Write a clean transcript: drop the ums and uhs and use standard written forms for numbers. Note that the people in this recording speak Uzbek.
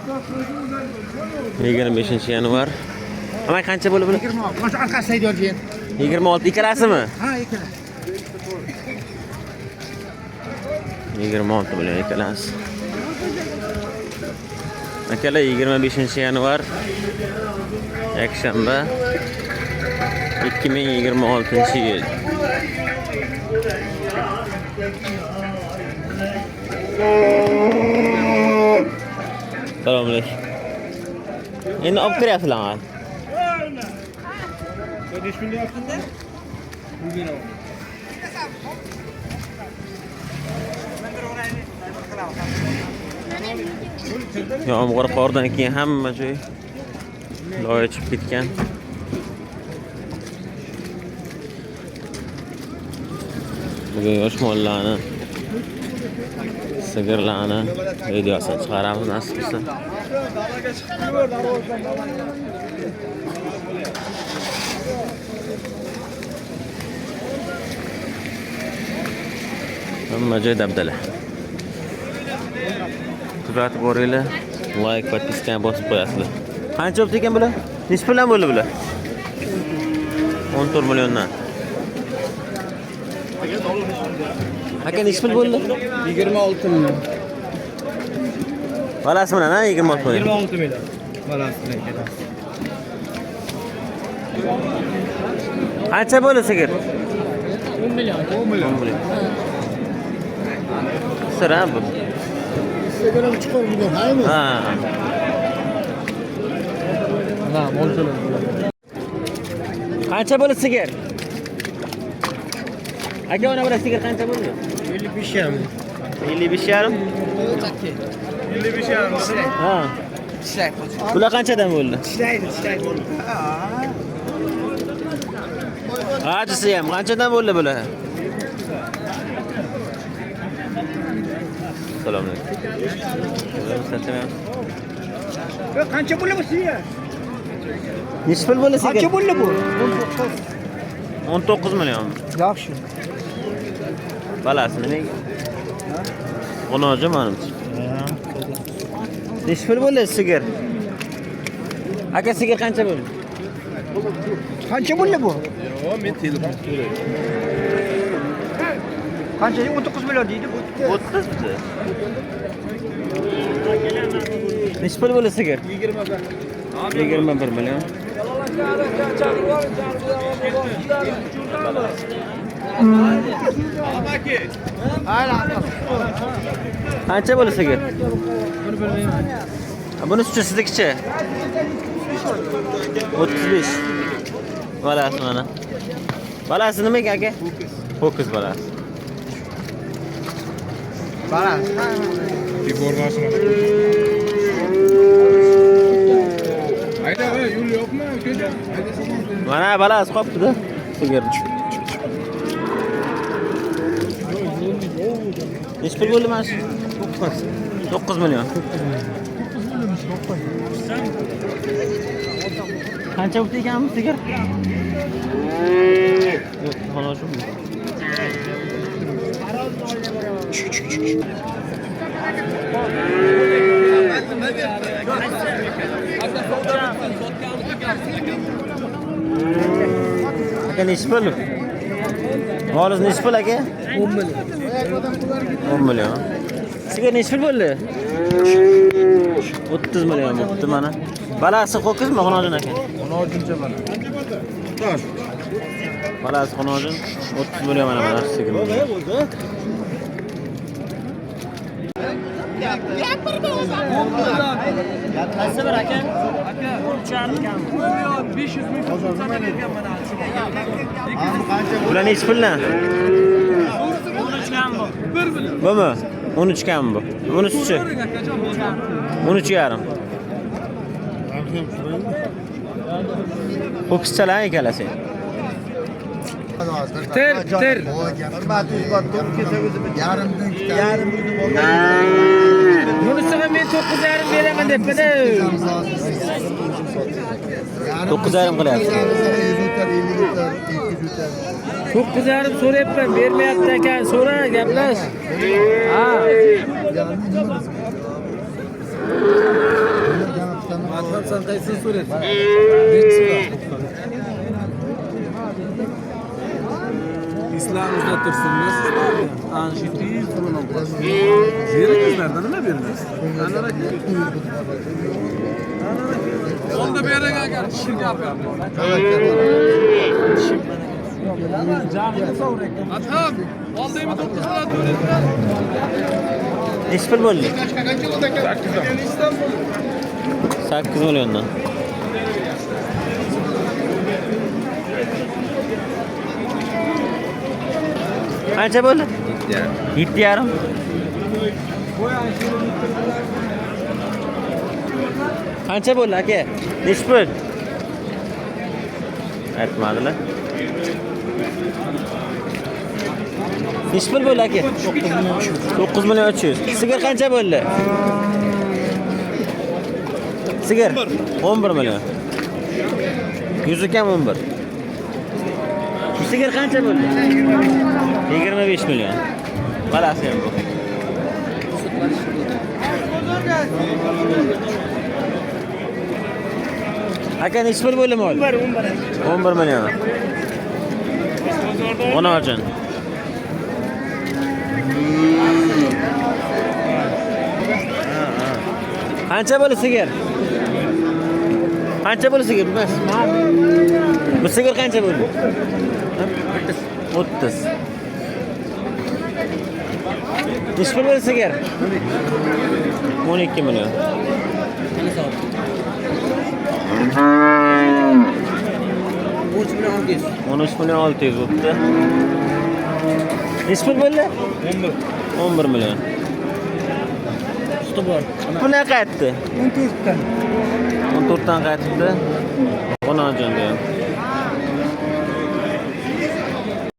25 yanvar. Amay qancha bo'lib bular? 20. Qancha arkasida aytyorgan? 26 ikkalasimi? Ha, ikkala. 26 million ikkalasi. Akalar 25 yanvar yakshanba 2026-yil. Salom alaykum. Endi olib kiryapsizlarmi? Yomg'ir qordan keyin hamma joy loy chiqib ketgan. Bugun yosh mollarni, sigirlarni videosini chiqaramiz nasib etsa. Hamma joy dabdala. Kuzatib boringlar. Like, podpiskani bosib qo'yasizlar. Qancha bo'ldi ekan bular? Necha puldan bo'ldi bular? 14 milliondan. Aka necha pul bo'ldi? 26 million. Balasi bilan ha 26 million. 26 million. Balasi bilan keladi. Qancha bo'ldi sigir? 10 million. 10 million. Sira bu. Sigara chiqar bugun, haymi? Ha. Ha, bo'ldi. Qancha bo'ldi sigir? Aka ona bilan sigir qancha bo'ldi? 55 ham. 55 yarim. 55 ham. Ha. Bular qanchadan bo'ldi? Ishlaydi. Hajisi ham qanchadan bo'ldi bular? Salom alaykum. Qancha bo'ldi bu sigir? Necha pul bo'ldi sigir? Qancha bo'ldi bu? 19 million. Yaxshi. Balasi nimaga? Qo'noji menimcha. Necha pul bo'ldi sigir? Aka sigir qancha bo'ldi? Qancha bo'ldi bu? Yo'q, men telefon so'rayman. Qancha? 19 million deydi bu. 30 bitta. Necha pul bo'ldi sigir? 21 million. Qancha bo'ldi sigir? Buni siznikicha? 35. Balasi mana. Balasi nimaga aka? Ho'kiz balasi. Balasi. Bormasini. Ayda, yo'l yo'qmi? Mana balasi qopdi-da. Sigir. Necha pul bo'ldi mana shu? 9 million. Qancha bo'ldi ekan bu sigir? Yo'q, xolos shu. Aka necha pul? G'oliz necha pul aka? 10 million. 10 million. Sigir necha pul bo'ldi? 30 million bo'ldi mana. Balasi ho'kizmi, xonojin aka? Xonojincha mana. Balasi xonojin 30 million mana balasi sigir. Qaysi bir aka? Aka 13.5 ming. Bular necha puldan? 13 kam bu. Bumi? 13 kam bu. Bunisi-chi? 13.5. Ho'kizchalar ekalasi. Ter. Yarim. Bunisiga men 9.5 beraman debman-da. 9.5 qilyapti. 9.5 so'rayapman, bermayapti ekan. So'ra, gaplash. Ha. Sen kaysın suresi. Neç sıra? İslam uzattırsınız. Anşiti sorun olmaz. Zirikizlerden ne veririz? Anlara onda bir yere gel şimdi yapıyorum. Atam, oldu mu 9 saat öğretmen? Nechi pul bo'ldi? 8 milliondan. Qancha bo'ldi? 7,5. Qancha bo'ldi aka? Nechi pul? Aytmadilar. Nechi pul bo'ldi aka? 9 million 300. Sigir qancha bo'ldi? Sigir 11 million. Yuzi kam 11. Sigir qancha bo'ldi? 25 million. Qalasi ham bu. Aka nechi pul bo'ldi mol? 11 million. Ona olchan. Qancha bo'ldi sigir? Qancha bo'ldi sigir? Bas. Bu sigir qancha bo'ldi? 30. Nechi pul bo'ldi sigir? 12 million. 13 million 600 bo'libdi. Nechi pul bo'ldi? 11 million. Buni qaytdi? 14 dan. 14 dan qaytibdi. Onajon deyapti.